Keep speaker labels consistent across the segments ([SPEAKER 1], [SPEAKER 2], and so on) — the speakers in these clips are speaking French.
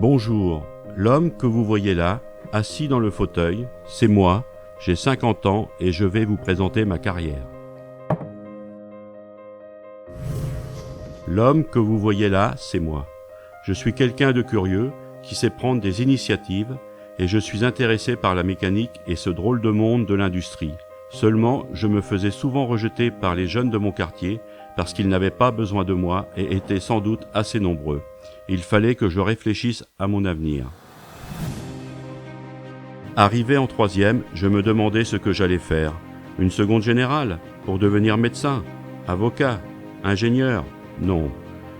[SPEAKER 1] Bonjour, l'homme que vous voyez là, assis dans le fauteuil, c'est moi, j'ai 50 ans et je vais vous présenter ma carrière. L'homme que vous voyez là, c'est moi. Je suis quelqu'un de curieux qui sait prendre des initiatives et je suis intéressé par la mécanique et ce drôle de monde de l'industrie. Seulement, je me faisais souvent rejeter par les jeunes de mon quartier parce qu'ils n'avaient pas besoin de moi et étaient sans doute assez nombreux. Il fallait que je réfléchisse à mon avenir. Arrivé en troisième, je me demandais ce que j'allais faire. Une seconde générale pour devenir médecin, avocat, ingénieur? Non,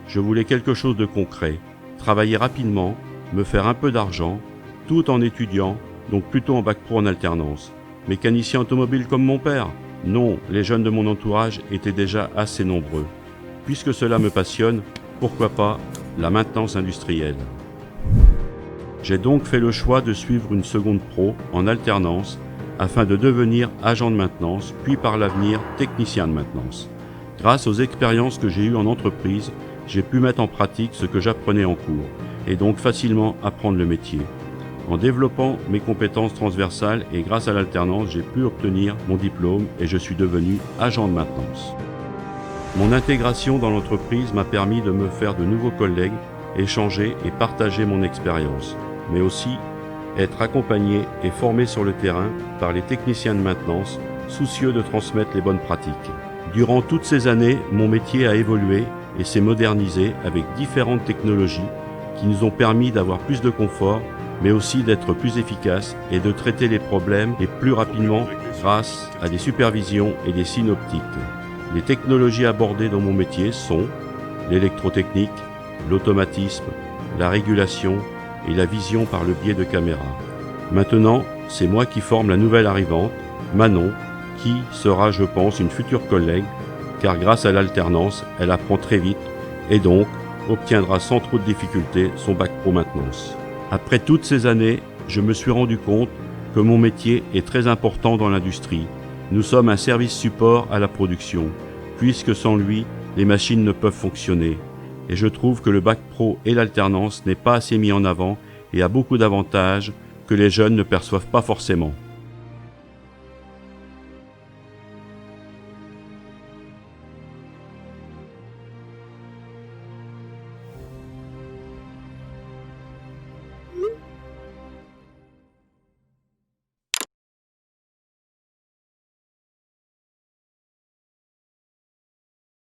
[SPEAKER 1] je voulais quelque chose de concret, travailler rapidement, me faire un peu d'argent, tout en étudiant, donc plutôt en bac pro en alternance. Mécanicien automobile comme mon père? Non, les jeunes de mon entourage étaient déjà assez nombreux. Puisque cela me passionne, pourquoi pas la maintenance industrielle? J'ai donc fait le choix de suivre une seconde pro en alternance afin de devenir agent de maintenance, puis par l'avenir technicien de maintenance. Grâce aux expériences que j'ai eues en entreprise, j'ai pu mettre en pratique ce que j'apprenais en cours et donc facilement apprendre le métier. En développant mes compétences transversales et grâce à l'alternance, j'ai pu obtenir mon diplôme et je suis devenu agent de maintenance. Mon intégration dans l'entreprise m'a permis de me faire de nouveaux collègues, échanger et partager mon expérience, mais aussi être accompagné et formé sur le terrain par les techniciens de maintenance, soucieux de transmettre les bonnes pratiques. Durant toutes ces années, mon métier a évolué et s'est modernisé avec différentes technologies qui nous ont permis d'avoir plus de confort, mais aussi d'être plus efficaces et de traiter les problèmes et plus rapidement grâce à des supervisions et des signes optiques. Les technologies abordées dans mon métier sont l'électrotechnique, l'automatisme, la régulation et la vision par le biais de caméras. Maintenant, c'est moi qui forme la nouvelle arrivante, Manon, qui sera, je pense, une future collègue, car grâce à l'alternance, elle apprend très vite et donc obtiendra sans trop de difficultés son bac pro maintenance. Après toutes ces années, je me suis rendu compte que mon métier est très important dans l'industrie. Nous sommes un service support à la production, puisque sans lui, les machines ne peuvent fonctionner. Et je trouve que le bac pro et l'alternance n'est pas assez mis en avant et a beaucoup d'avantages que les jeunes ne perçoivent pas forcément.